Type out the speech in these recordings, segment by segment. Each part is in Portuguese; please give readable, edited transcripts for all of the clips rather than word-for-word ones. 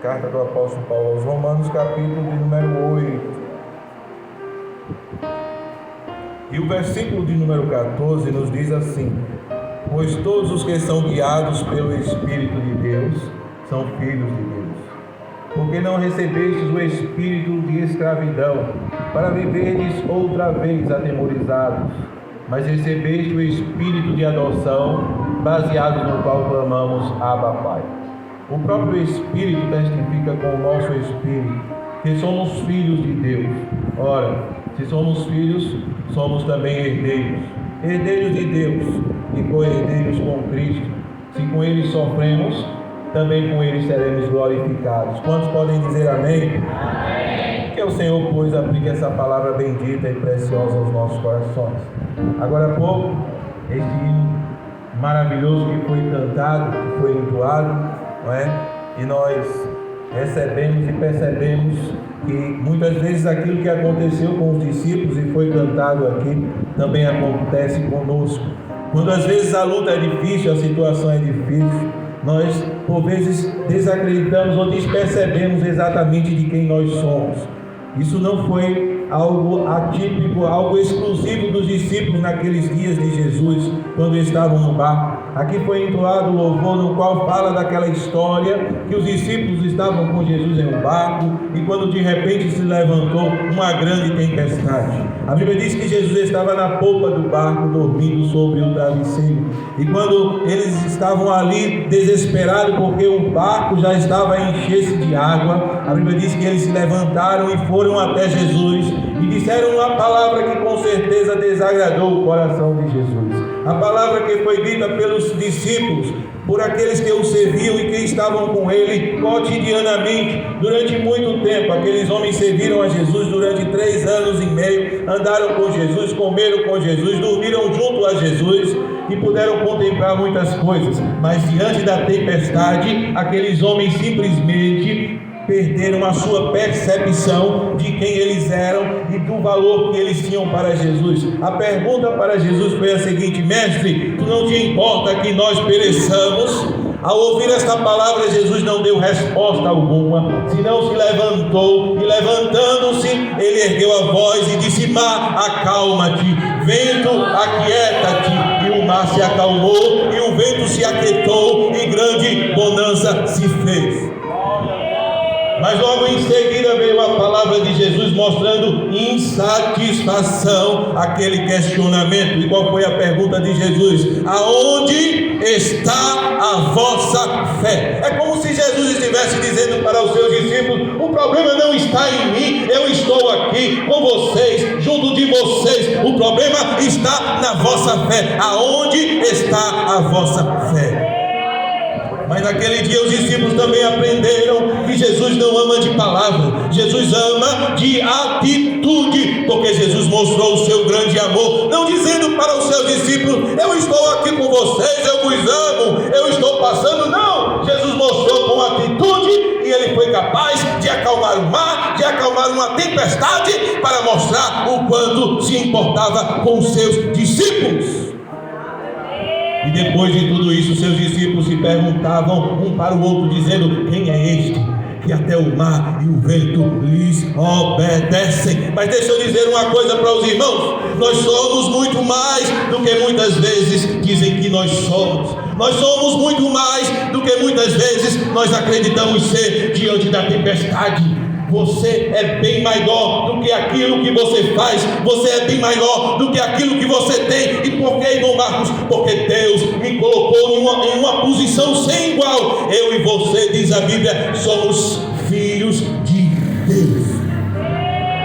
Carta do apóstolo Paulo aos Romanos, capítulo de número 8. E o versículo de número 14 nos diz assim: pois todos os que são guiados pelo Espírito de Deus são filhos de Deus. Porque não recebestes o espírito de escravidão, para viverdes outra vez atemorizados, mas recebeste o espírito de adoção, baseado no qual clamamos Abba Pai. O próprio Espírito testifica com o nosso espírito que somos filhos de Deus. Ora, se somos filhos, somos também herdeiros, herdeiros de Deus e co-herdeiros com Cristo. Se com Ele sofremos, também com Ele seremos glorificados. Quantos podem dizer amém? Amém. Que o Senhor, pois, aplique essa palavra bendita e preciosa aos nossos corações. Agora há pouco, este hino maravilhoso que foi cantado, que foi entoado, não é? E nós recebemos e percebemos que muitas vezes aquilo que aconteceu com os discípulos e foi cantado aqui, também acontece conosco. Quando às vezes a luta é difícil, a situação é difícil, nós por vezes desacreditamos ou despercebemos exatamente de quem nós somos. Isso não foi algo atípico, algo exclusivo dos discípulos naqueles dias de Jesus, quando estavam no barco. Aqui foi entoado o louvor no qual fala daquela história que os discípulos estavam com Jesus em um barco e quando de repente se levantou uma grande tempestade. A Bíblia diz que Jesus estava na polpa do barco dormindo sobre o travesseiro, e quando eles estavam ali desesperados porque o barco já estava a encher-se de água, a Bíblia diz que eles se levantaram e foram até Jesus e disseram uma palavra que com certeza desagradou o coração de Jesus. A palavra que foi dita pelos discípulos, por aqueles que o serviam e que estavam com ele cotidianamente durante muito tempo. Aqueles homens serviram a Jesus durante 3 anos e meio, andaram com Jesus, comeram com Jesus, dormiram junto a Jesus e puderam contemplar muitas coisas. Mas diante da tempestade, aqueles homens simplesmente perderam a sua percepção de quem eles eram e do valor que eles tinham para Jesus. A pergunta para Jesus foi a seguinte: mestre, tu não te importa que nós pereçamos? Ao ouvir esta palavra, Jesus não deu resposta alguma, senão se levantou, e levantando-se, ele ergueu a voz e disse: mar, acalma-te, vento, aquieta-te. E o mar se acalmou, e o vento se aquietou, e grande bonança se fez. Mas logo em seguida veio a palavra de Jesus mostrando insatisfação àquele questionamento. E qual foi a pergunta de Jesus? Aonde está a vossa fé? É como se Jesus estivesse dizendo para os seus discípulos: o problema não está em mim, eu estou aqui com vocês, junto de vocês. O problema está na vossa fé. Aonde está a vossa fé? Mas naquele dia os discípulos também aprenderam que Jesus não ama de palavra, Jesus ama de atitude, porque Jesus mostrou o seu grande amor, não dizendo para os seus discípulos: eu estou aqui com vocês, eu vos amo, eu estou passando. Não, Jesus mostrou com atitude, e ele foi capaz de acalmar o mar, de acalmar uma tempestade, para mostrar o quanto se importava com os seus discípulos. E depois de tudo isso, seus discípulos se perguntavam um para o outro, dizendo: quem é este que até o mar e o vento lhes obedecem? Mas deixa eu dizer uma coisa para os irmãos: nós somos muito mais do que muitas vezes dizem que nós somos. Nós somos muito mais do que muitas vezes nós acreditamos ser diante da tempestade. Você é bem maior do que aquilo que você faz. Você é bem maior do que aquilo que você tem. E por que, irmão Marcos? Porque Deus me colocou em uma posição sem igual. Eu e você, diz a Bíblia, somos filhos de Deus.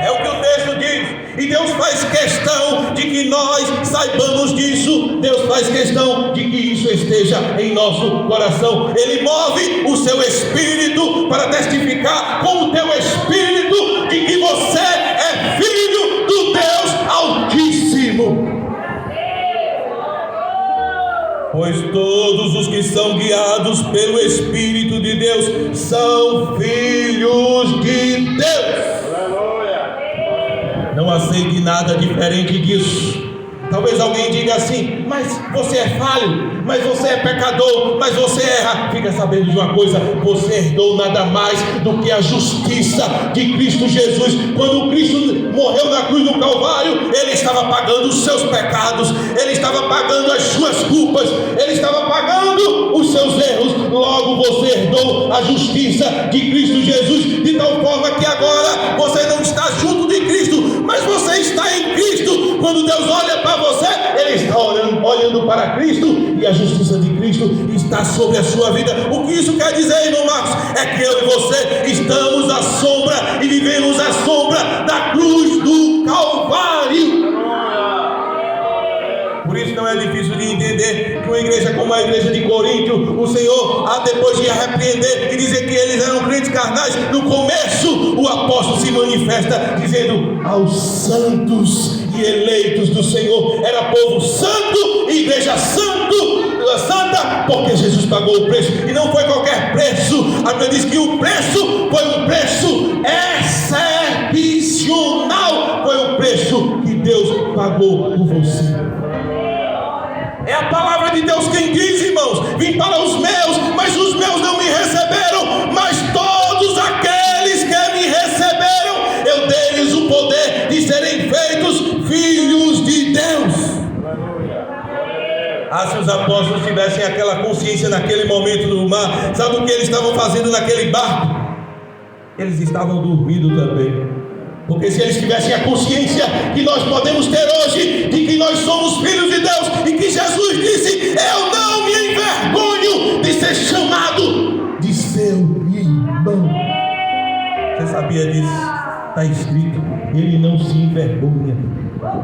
É o que o texto diz. E Deus faz questão de que nós saibamos disso. Deus faz questão de que isso esteja em nosso coração. Ele move o seu espírito para testificar com o teu espírito de que você é filho do Deus Altíssimo. Pois todos os que são guiados pelo Espírito de Deus são filhos de Deus. Não aceite nada diferente disso. Talvez alguém diga assim: mas você é falho, mas você é pecador, mas você erra. Fica sabendo de uma coisa: você herdou nada mais do que a justiça de Cristo Jesus. Quando Cristo morreu na cruz do Calvário, Ele estava pagando os seus pecados, Ele estava pagando as suas culpas, Ele estava pagando os seus erros. Logo você herdou a justiça de Cristo Jesus, de tal forma que agora você não está junto de Cristo, mas você está em Cristo. Quando Deus olha para você, Ele está olhando para Cristo, e a justiça de Cristo está sobre a sua vida. O que isso quer dizer, irmão Marcos? É que eu e você estamos à sombra e vivemos à sombra da cruz do Calvário. Por isso não é difícil de entender que uma igreja como a igreja de Coríntio, o Senhor, depois de repreender e dizer que eles eram crentes carnais, no começo o apóstolo se manifesta dizendo aos santos e eleitos do Senhor. Era povo santo, igreja santa, porque Jesus pagou o preço, e não foi qualquer preço. A Bíblia diz que o preço foi um preço excepcional, foi o preço que Deus pagou por você. É a palavra de Deus quem diz, irmãos: vim para os meus, mas os meus não me receberam. Mas todos aqueles que me receberam, eu dei-lhes o poder de serem feitos filhos de Deus. Se os apóstolos tivessem aquela consciência naquele momento no mar, sabe o que eles estavam fazendo naquele barco? Eles estavam dormindo também. Porque se eles tivessem a consciência que nós podemos ter hoje, de que nós somos filhos de Deus, e que Jesus disse: eu não me envergonho de ser chamado de seu irmão. Você sabia disso? Está escrito: ele não se envergonha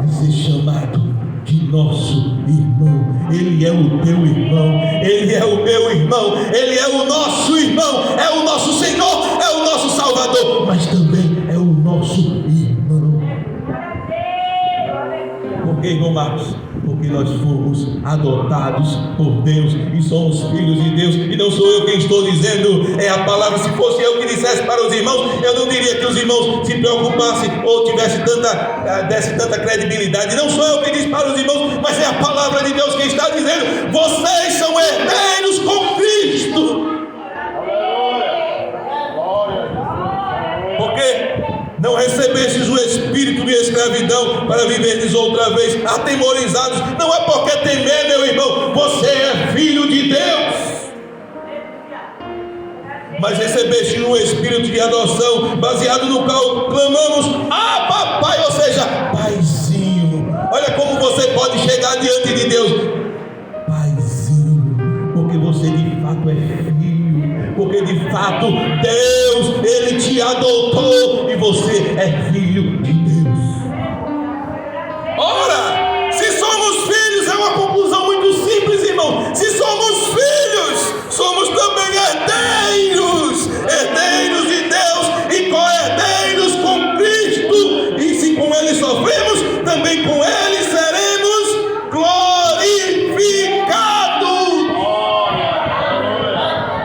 de ser chamado de nosso irmão. Ele é o teu irmão, ele é o meu irmão, ele é o nosso irmão, é o nosso Senhor, é o nosso Salvador, mas também é o nosso irmão. Por que, irmão Marcos? Porque nós fomos adotados por Deus e somos filhos de Deus. E não sou eu quem estou dizendo, é a palavra. Se fosse eu que dissesse para os irmãos, eu não diria que os irmãos se preocupassem ou desse tanta credibilidade. Não sou eu que diz para os irmãos, mas é a palavra de Deus quem está dizendo: vocês são herdeiros com Cristo. Porque não recebestes o espírito de escravidão para viverdes outra vez atemorizados. Não é porque temer, meu irmão, você é filho de Deus. Mas recebeste um espírito de adoção, baseado no qual clamamos: ah, papai, ou seja, paizinho. Olha como você pode chegar diante de Deus: paizinho, porque você de fato é filho. Porque de fato Deus, Ele te adotou e você é filho de Deus. Ora, se somos filhos, é uma conclusão muito simples, irmão. Se somos filhos, somos também herdeiros, herdeiros de Deus e co-herdeiros com Cristo. E se com Ele sofremos, também com Ele seremos glorificados.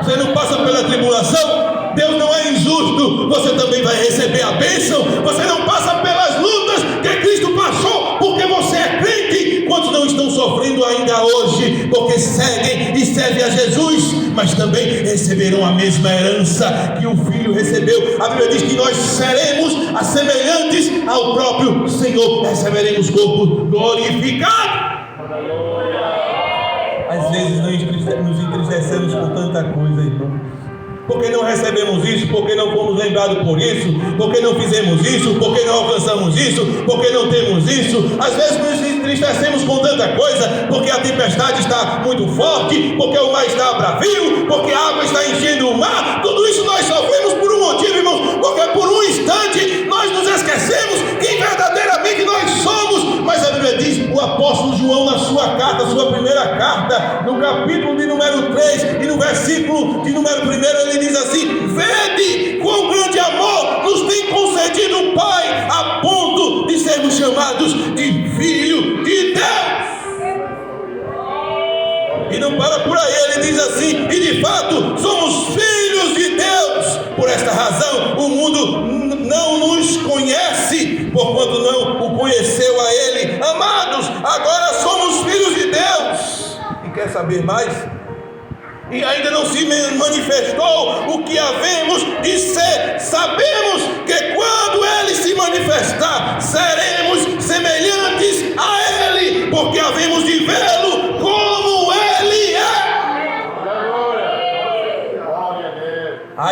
Você não passa pela tribulação, Deus não é injusto, você também vai receber a bênção. Você não passa pelas lutas que Cristo passou, porque você é crente. Quantos não estão sofrendo ainda hoje, porque seguem e servem a Jesus, mas também receberão a mesma herança que o Filho recebeu. A Bíblia diz que nós seremos semelhantes ao próprio Senhor, receberemos corpo glorificado. Às vezes nos entristecemos com tanta coisa, irmão. Porque não recebemos isso, porque não fomos lembrados por isso, porque não fizemos isso, porque não alcançamos isso, porque não temos isso. Às vezes nos entristecemos com tanta coisa, porque a tempestade está muito forte, porque o mar está bravio, porque a água está enchendo o mar. Tudo isso nós sofremos por um motivo, irmãos, porque por um instante nós nos esquecemos quem verdadeiramente nós somos. Mas a Bíblia diz, o apóstolo João, na sua carta, sua primeira carta, no capítulo de número 3 e no versículo de número 1, ele diz assim: vede quão grande amor nos tem concedido o Pai, a ponto de sermos chamados de filho de Deus. E não para por aí, ele diz assim: e de fato somos filhos de Deus. Por esta razão o mundo não nos conhece, porquanto não o conheceu a Ele. Amados, agora saber mais? E ainda não se manifestou o que havemos de ser. Sabemos que quando Ele se manifestar, seremos semelhantes a Ele, porque havemos de vê-lo como Ele é.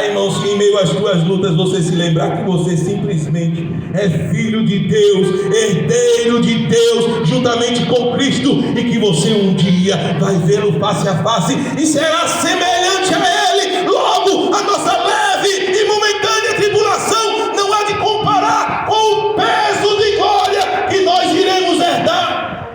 Irmãos, que em meio às tuas lutas você se lembrar que você simplesmente é filho de Deus, herdeiro de Deus, juntamente com Cristo, e que você um dia vai vê-lo face a face e será semelhante a Ele. Logo, a nossa leve e momentânea tribulação não há de comparar com o peso de glória que nós iremos herdar.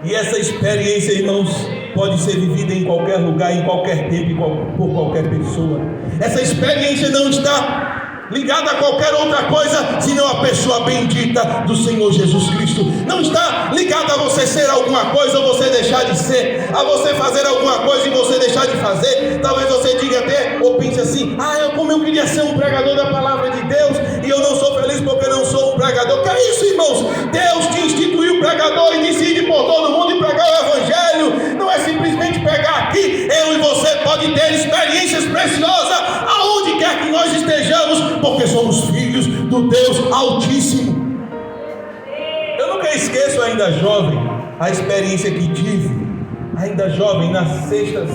E essa experiência, irmãos, pode ser vivida em qualquer lugar, em qualquer tempo, por qualquer pessoa. Essa experiência não está ligada a qualquer outra coisa, senão a pessoa bendita do Senhor Jesus Cristo. Não está ligada a você ser alguma coisa ou você deixar de ser, a você fazer alguma coisa e você deixar de fazer. Talvez você diga até, ou pense assim: como eu queria ser um pregador da palavra de Deus, e eu não sou feliz porque não sou um pregador. Que é isso, irmãos? Deus te instituiu pregador e decide por todo mundo e pregar o Evangelho. Não é simplesmente pegar aqui. Eu e você pode ter experiências preciosas aonde quer que nós estejamos, porque somos filhos do Deus Altíssimo. Eu nunca esqueço, ainda jovem, a experiência que tive, ainda jovem, na sexta,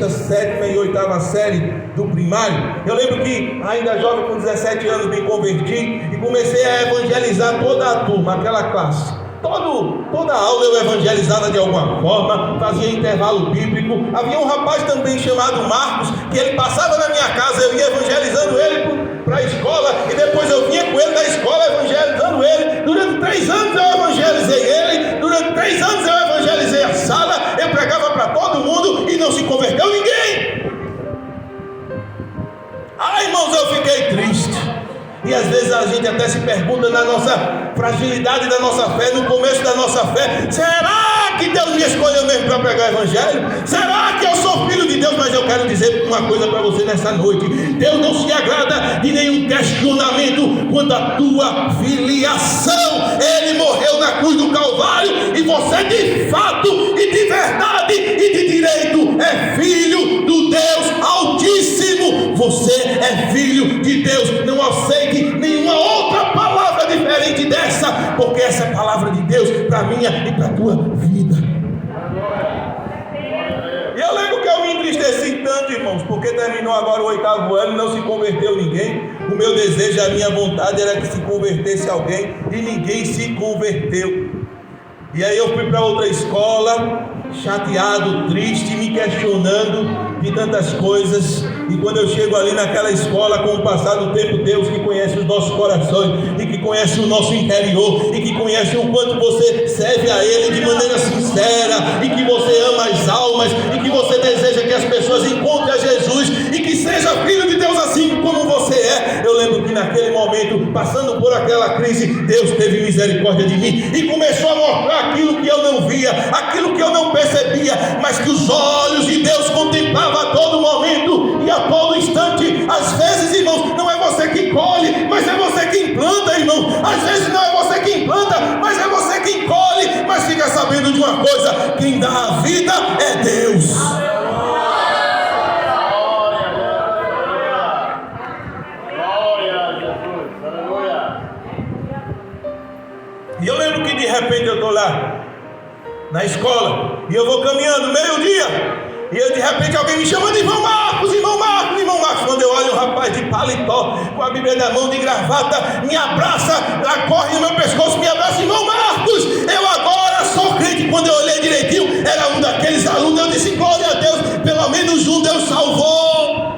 sétima e oitava série do primário. Eu lembro que, ainda jovem, com 17 anos, me converti e comecei a evangelizar toda a turma, aquela classe. Toda aula eu evangelizava de alguma forma, fazia intervalo bíblico. Havia um rapaz também chamado Marcos, que ele passava na minha casa, eu ia evangelizando ele para a escola, e depois eu vinha com ele da escola evangelizando ele. Durante 3 anos eu evangelizei ele, durante 3 anos eu evangelizei a sala, eu pregava para todo mundo e não se converteu ninguém. Irmãos, eu fiquei triste. E às vezes a gente até se pergunta, na nossa fragilidade da nossa fé, no começo da nossa fé: será que Deus me escolheu mesmo para pregar o Evangelho? Será que eu sou filho de Deus? Mas eu quero dizer uma coisa para você nessa noite: Deus não se agrada de nenhum questionamento quanto à tua filiação. Ele morreu na cruz do Calvário, e você de fato e de verdade e de direito é filho do Deus Altíssimo. Você é filho de Deus. Não aceite nenhuma outra palavra diferente dessa, porque essa é a palavra de Deus para minha e para a tua vida. E eu lembro que eu me entristeci tanto, irmãos, porque terminou agora o 8º ano e não se converteu ninguém. O meu desejo, a minha vontade era que se convertesse alguém, e ninguém se converteu. E aí eu fui para outra escola, chateado, triste, me questionando de tantas coisas. E quando eu chego ali naquela escola, com o passar do tempo, Deus que conhece os nossos corações, e que conhece o nosso interior, e que conhece o quanto você serve a Ele de maneira sincera, e que você ama as almas, e que você deseja que as pessoas encontrem a Jesus, e que seja filho de Deus assim como você é. Eu lembro que naquele momento, passando por aquela crise, Deus teve misericórdia de mim e começou a mostrar aquilo que eu não via, aquilo que eu não percebia, mas que os olhos de Deus contemplavam a todo momento e a todo instante. Às vezes, irmãos, não é você que colhe, mas é você que implanta, irmão. Às vezes não é você que implanta, mas é você que colhe. Mas fica sabendo de uma coisa: quem dá a vida é Deus. E eu lembro que de repente eu estou lá na escola, e eu vou caminhando, meio-dia, e eu, de repente alguém me chama de irmão Marcos, irmão Marcos, irmão Marcos. Quando eu olho um rapaz de paletó, com a Bíblia na mão, de gravata, me abraça, corre no meu pescoço, me abraça: irmão Marcos, eu agora sou crente. Quando eu olhei direitinho, era um daqueles alunos. Eu disse: glória a Deus, pelo menos um Deus salvou.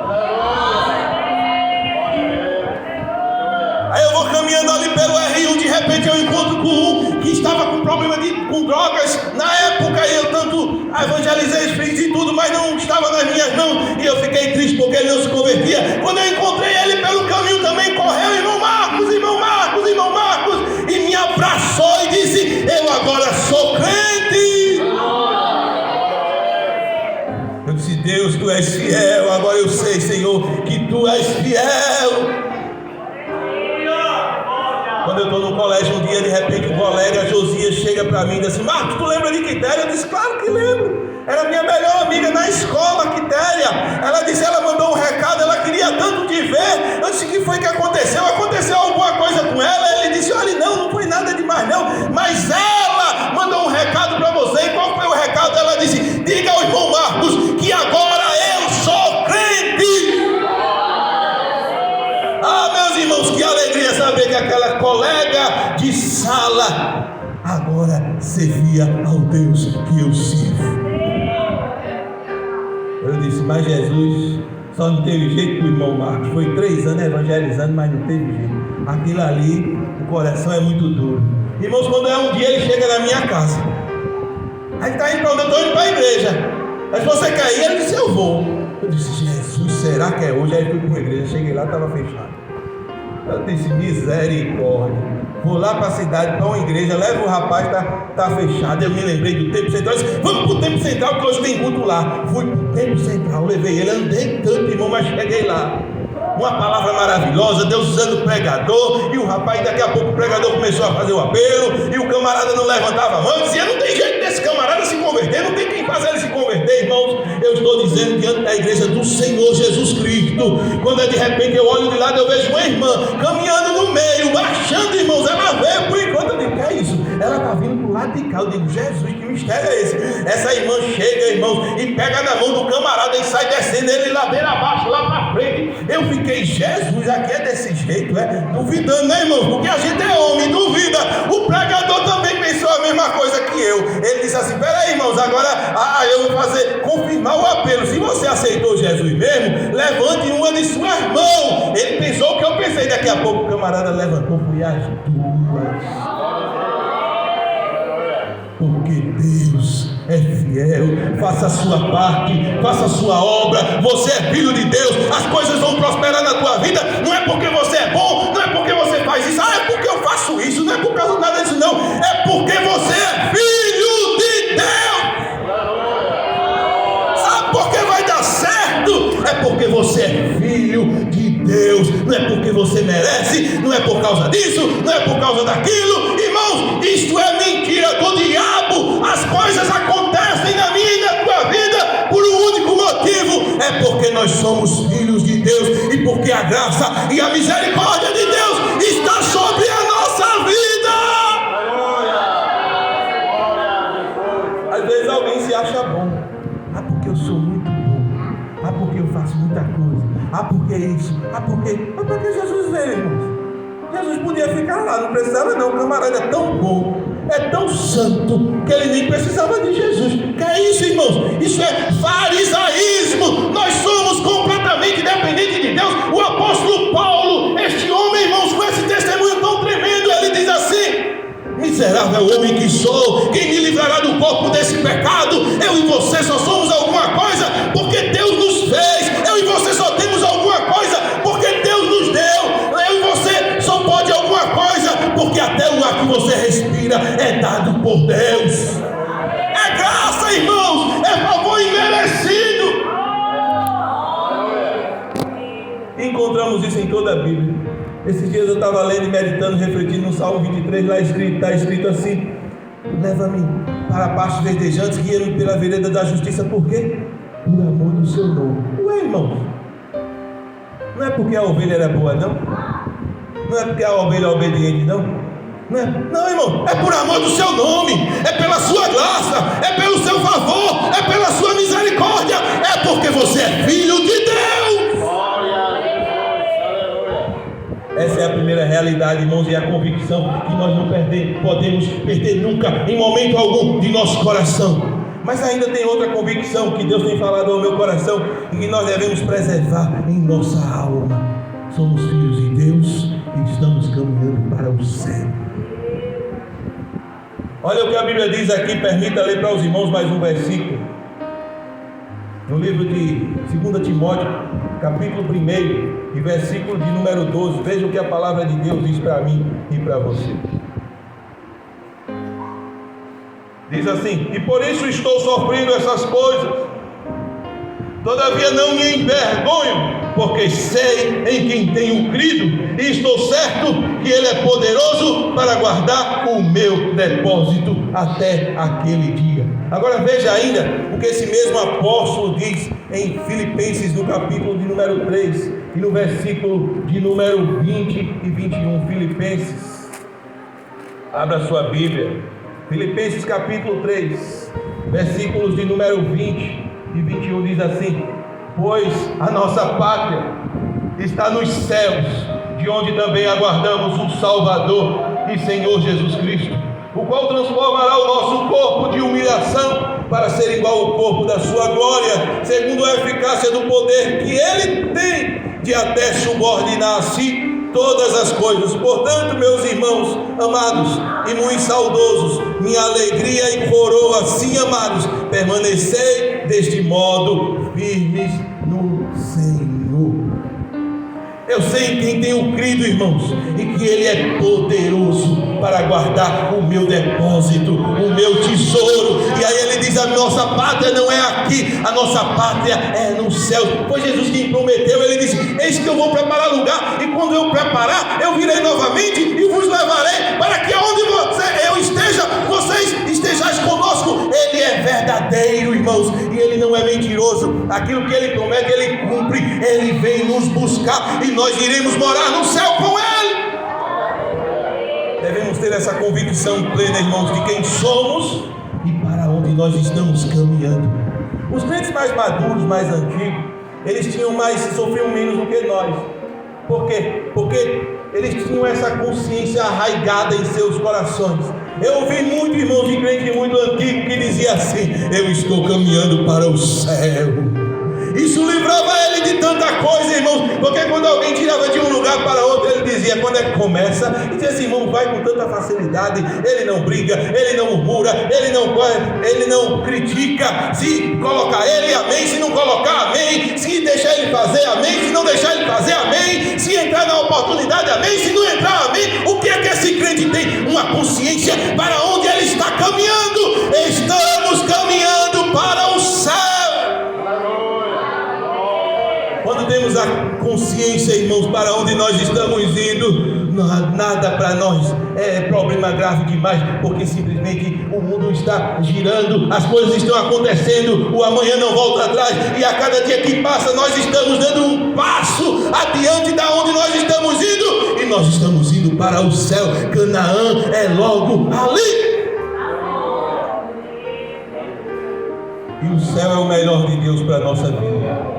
Aí eu vou caminhando ali pelo R1, de repente eu encontro com um que estava com problema com drogas na época, e eu tanto evangelizei, fiz e tudo, mas não estava nas minhas mãos, e eu fiquei triste porque ele não se convertia. Quando eu encontrei ele pelo caminho, também correu: irmão Marcos, irmão Marcos, irmão Marcos, e me abraçou e disse: eu agora sou crente. Eu disse: Deus, tu és fiel. Agora eu sei, Senhor, que tu és fiel. Quando eu estou no colégio um dia, de repente o colega Josias chega para mim e diz assim: Marcos, tu lembra de Quitéria? Eu disse: claro que lembro. Era minha melhor amiga na escola, Quitéria. Ela disse, ela mandou um recado, ela queria tanto te ver. Eu disse: o que foi que aconteceu? Aconteceu alguma coisa com ela? Ele disse: olha, não foi nada demais não, mas ela mandou um recado para você. E qual foi o recado? Ela disse: diga ao irmão Marcos que agora eu sou crente. Ah, meus irmãos, que alegria saber que aquela colega de sala agora servia ao Deus que eu sirvo. Eu disse: mas Jesus só não teve jeito com o irmão Marcos. Foi 3 anos evangelizando, mas não teve jeito. Aquilo ali, o coração é muito duro. Irmãos, quando é um dia, ele chega na minha casa. Aí está indo para onde eu estou indo para a igreja. Mas você quer ir? Ele disse: eu vou. Eu disse: Jesus, será que é hoje? Aí fui para uma igreja, cheguei lá, estava fechado. Eu disse: misericórdia. Vou lá para a cidade, para uma igreja, levo o rapaz, está fechado. Eu me lembrei do Templo Central. Eu disse: vamos para o Templo Central, que hoje tem culto lá. Fui para o Templo Central, levei ele, andei tanto, irmão, mas cheguei lá. Uma palavra maravilhosa, Deus usando o pregador. E o rapaz, daqui a pouco o pregador começou a fazer o apelo. E o camarada não levantava a mão, dizia: não tem jeito desse camarada se converter, não tem quem faça ele se converter. Irmãos, eu estou dizendo diante da igreja do Senhor Jesus Cristo. Quando de repente eu olho de lado, eu vejo uma irmã caminhando no meio, marchando, irmãos. Ela veio por enquanto. Eu digo: que é isso? Ela está vindo para o lado de cá. Eu digo: Jesus, que mistério é esse? Essa irmã chega, irmãos, e pega na mão do camarada e sai descendo ele ladeira abaixo, lá para frente. Eu fiquei: Jesus, aqui é desse jeito, duvidando, né, irmãos? Porque a gente é homem, duvida. O pregador também pensou a mesma coisa que eu. Ele disse assim: peraí, irmãos, agora eu vou confirmar o apelo. Se você aceitou Jesus mesmo, levante uma de suas mãos. Ele pensou o que eu pensei. Daqui a pouco o camarada levantou, foi as 2. Porque Deus é fiel. Faça a sua parte, faça a sua obra. Você é filho de Deus, as coisas vão prosperar na tua vida. Não é porque você é bom, não é porque você faz isso, é porque eu faço isso, não é por causa de nada disso, não. É porque você é filho de Deus. Sabe por que vai dar certo? É porque você é filho de Deus. Não é porque você merece, não é por causa disso, não é por causa daquilo. Irmãos, isto é mentira do diabo. As coisas acontecem na minha e na tua vida por um único motivo: é porque nós somos filhos de Deus e porque a graça e a misericórdia de Deus está sobre a nossa vida. Às vezes alguém se acha bom: porque eu sou muito bom, porque eu faço muita coisa, porque isso, porque Jesus veio, irmãos. Jesus podia ficar lá, não precisava não. O camarada é tão bom, é tão santo, que ele nem precisava de Jesus. Que é isso, irmãos? Isso é farisaísmo. Nós somos completamente dependentes de Deus. O apóstolo Paulo, este homem, irmãos, com esse testemunho tão tremendo, ele diz assim: miserável homem que sou, quem me livrará do corpo desse pecado? Eu e você só somos alguma coisa porque Deus nos fez. Eu e você só temos alguma coisa porque Deus nos deu. Eu e você só pode alguma coisa porque até o ar que você respira é dado por Deus. É graça, irmãos, é favor imerecido. Encontramos isso em toda a Bíblia. Esses dias eu estava lendo e meditando, refletindo no Salmo 23, lá está escrito assim: leva-me para pastos verdejantes, guia-me pela vereda da justiça. Por quê? Por amor do seu nome. Ué, irmãos, não é porque a ovelha era boa, não? Não é porque a ovelha é obediente, não? Não, irmão, é por amor do seu nome, é pela sua graça, é pelo seu favor, é pela sua misericórdia, é porque você é filho de Deus. Essa é a primeira realidade, irmãos, e a convicção que nós não podemos perder nunca, em momento algum, de nosso coração. Mas ainda tem outra convicção que Deus tem falado ao meu coração e que nós devemos preservar em nossa alma: somos filhos de Deus e estamos caminhando para o céu. Olha o que a Bíblia diz aqui, permita ler para os irmãos mais um versículo. No livro de 2 Timóteo, capítulo 1 e versículo de número 12. Veja o que a palavra de Deus diz para mim e para você. Diz assim: e por isso estou sofrendo essas coisas, todavia não me envergonho, porque sei em quem tenho crido, e estou certo que Ele é poderoso para guardar o meu depósito até aquele dia. Agora veja ainda o que esse mesmo apóstolo diz em Filipenses, no capítulo de número 3, e no versículo de número 20 e 21. Filipenses, abra sua Bíblia, Filipenses capítulo 3, versículos de número 20 e 21, diz assim: pois a nossa pátria está nos céus, de onde também aguardamos o Salvador e Senhor Jesus Cristo, o qual transformará o nosso corpo de humilhação para ser igual ao corpo da sua glória, segundo a eficácia do poder que Ele tem de até subordinar a si todas as coisas. Portanto, meus irmãos amados e muito saudosos, minha alegria e coroa, sim, amados, permanecei deste modo firmes no Senhor. Eu sei em quem tenho crido, irmãos, e que Ele é poderoso para guardar o meu depósito, o meu tesouro. E aí ele diz: a nossa pátria não é aqui, a nossa pátria é no céu. Foi Jesus quem prometeu. Ele disse: eis que eu vou preparar lugar, e quando eu preparar, eu virei novamente e vos levarei, para que onde eu esteja, vocês estejais conosco. Ele é verdadeiro, irmãos, e Ele não é mentiroso. Aquilo que Ele promete, Ele cumpre. Ele vem nos buscar e nós iremos morar no céu com Ele. Devemos ter essa convicção plena, irmãos, de quem somos e para onde nós estamos caminhando. Os crentes mais maduros, mais antigos, eles sofriam menos do que nós. Por quê? Porque eles tinham essa consciência arraigada em seus corações. Eu ouvi muito irmão de crente muito antigo que dizia assim: eu estou caminhando para o céu. Isso livrava ele de tanta coisa, irmãos, porque quando alguém tirava de um lugar para outro, ele dizia, quando é que começa, e dizia assim: irmão, vai com tanta facilidade. Ele não briga, ele não murmura, ele não critica. Se colocar ele, amém. Se não colocar, amém. Se deixar ele fazer, amém. Se não deixar ele fazer, amém. Se entrar na oportunidade, amém. Se não entrar, amém. O que é que esse crente tem? Uma consciência para onde ele está caminhando. Estamos caminhando para o céu. Quando temos a consciência, irmãos, para onde nós estamos indo, nada para nós é problema grave demais, porque simplesmente o mundo está girando, as coisas estão acontecendo, o amanhã não volta atrás, e a cada dia que passa nós estamos dando um passo adiante da onde nós estamos indo, e nós estamos indo para o céu. Canaã é logo ali. E o céu é o melhor de Deus para a nossa vida.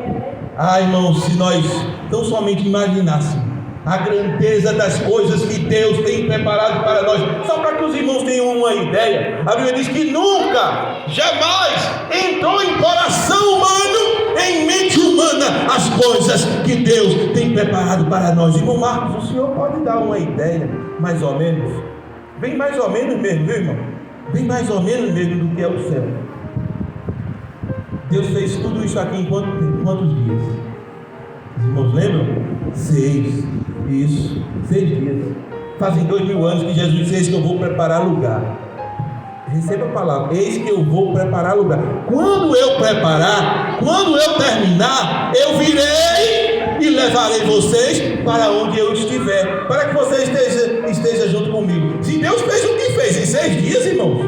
Ah, irmãos, se nós tão somente imaginássemos a grandeza das coisas que Deus tem preparado para nós, só para que os irmãos tenham uma ideia, a Bíblia diz que nunca, jamais entrou em coração humano, em mente humana, as coisas que Deus tem preparado para nós. Irmão Marcos, o senhor pode dar uma ideia, mais ou menos, bem mais ou menos mesmo, viu, irmão? Bem mais ou menos mesmo do que é o céu. Deus fez tudo isso aqui em quantos dias? Os irmãos lembram? 6. Isso, 6 dias. Fazem 2000 anos que Jesus disse: eis que eu vou preparar lugar. Receba a palavra: eis que eu vou preparar lugar. Quando eu preparar, quando eu terminar, eu virei e levarei vocês para onde eu estiver, para que você esteja junto comigo. Se Deus fez o que fez em 6 dias, irmãos,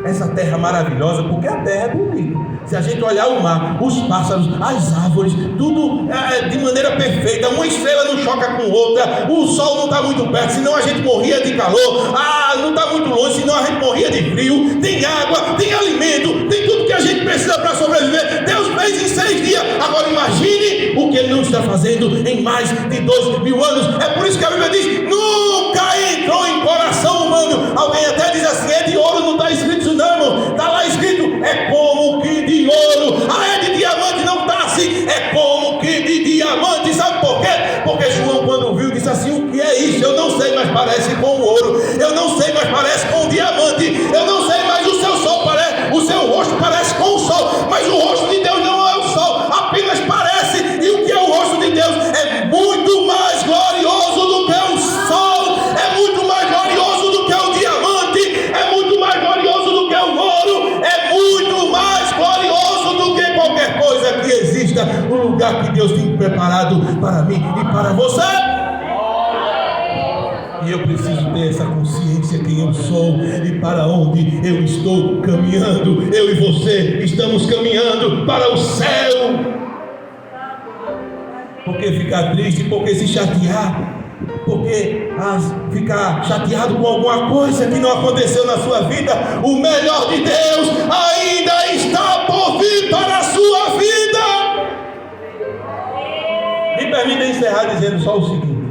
essa terra maravilhosa, porque a terra é bonita. Se a gente olhar o mar, os pássaros, as árvores, tudo de maneira perfeita, uma estrela não choca com outra, o sol não está muito perto, senão a gente morria de calor, não está muito longe, senão a gente morria de frio. Tem água, tem alimento, tem tudo que a gente precisa para sobreviver. Deus fez em 6 dias. Agora imagine o que Ele não está fazendo em mais de 2000 anos. É por isso que a Bíblia diz: nunca entrou em coração humano. Alguém até diz assim: é de ouro, não está escrito isso não, irmão. Está lá escrito: é como que de ouro. É de diamante, não está assim, é como que de diamante. Sabe por quê? Porque João, quando viu, disse assim: o que é isso? Eu não sei, mas parece com ouro. Eu não sei, mas parece com diamante. Eu não sei, mas o seu rosto parece com o sol. Mas o rosto de Deus não é o sol, apenas parece. E o que é o rosto de Deus? É muito mais glorioso do que o sol, é muito mais glorioso do que o diamante, é muito mais glorioso do que o ouro, é muito mais glorioso do que qualquer coisa que exista. O lugar que Deus tem preparado para mim e para você. E eu preciso ter essa consciência quem eu sou e para onde eu estou caminhando. Eu e você estamos caminhando para o céu. Por que ficar triste? Por que se chatear? Por que ficar chateado com alguma coisa que não aconteceu na sua vida? O melhor de Deus ainda está por vir para a sua vida. Me permita encerrar dizendo só o seguinte: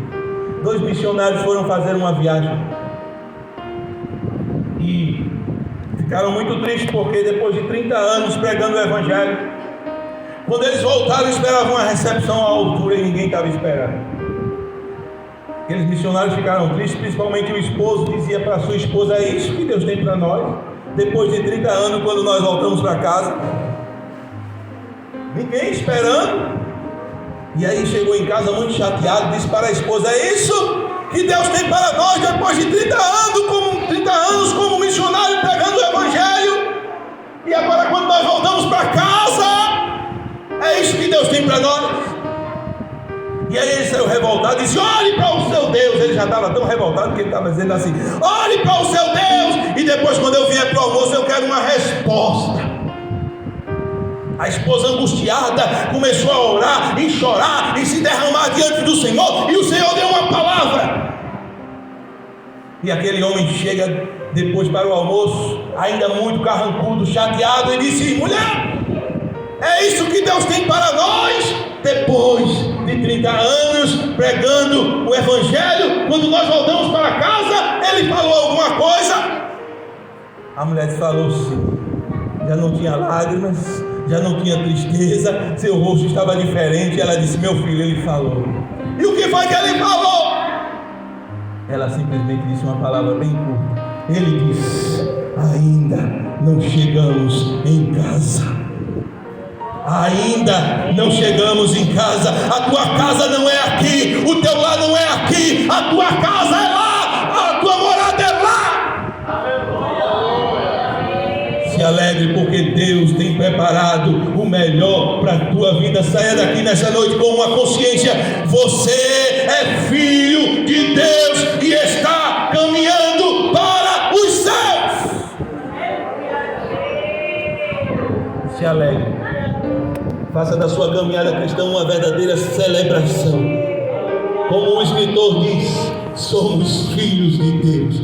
2 missionários foram fazer uma viagem e ficaram muito tristes porque depois de 30 anos pregando o Evangelho, quando eles voltaram, esperavam uma recepção à altura e ninguém estava esperando. Aqueles missionários ficaram tristes, principalmente o esposo dizia para a sua esposa: é isso que Deus tem para nós? Depois de 30 anos, quando nós voltamos para casa, ninguém esperando. E aí chegou em casa muito chateado, disse para a esposa: é isso que Deus tem para nós depois de 30 anos como missionário pregando o Evangelho? E agora quando nós voltamos para casa, é isso que Deus tem para nós? E aí ele saiu revoltado e disse: olhe para o seu Deus. Ele já estava tão revoltado que ele estava dizendo assim: olhe para o seu Deus, e depois quando eu vier para o almoço eu quero uma resposta. A esposa angustiada começou a orar e chorar e se derramar diante do Senhor, e o Senhor deu uma palavra. E aquele homem chega depois para o almoço, ainda muito carrancudo, chateado, e disse: mulher, é isso que Deus tem para nós? Depois de 30 anos pregando o Evangelho, quando nós voltamos para casa, ele falou alguma coisa? A mulher falou sim. Já não tinha lágrimas, já não tinha tristeza, seu rosto estava diferente. Ela disse: meu filho, ele falou. E o que foi que ele falou? Ela simplesmente disse uma palavra bem curta. Ele disse: ainda não chegamos em casa. Ainda não chegamos em casa. A tua casa não é aqui, o teu lar não é aqui, a tua casa é lá, a tua morada é lá. Se alegre, porque Deus tem preparado o melhor para a tua vida. Saia daqui nessa noite com uma consciência: você é filho de Deus e está caminhando para os céus. Se alegre. Faça da sua caminhada cristã uma verdadeira celebração. Como o escritor diz: somos filhos de Deus.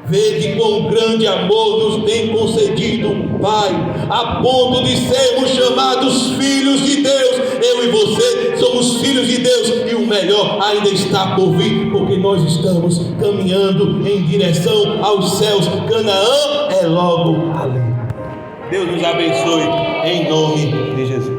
Vede quão grande amor nos tem concedido o Pai, a ponto de sermos chamados filhos de Deus. Eu e você somos filhos de Deus, e o melhor ainda está por vir, porque nós estamos caminhando em direção aos céus. Canaã é logo ali. Deus nos abençoe, em nome de Jesus.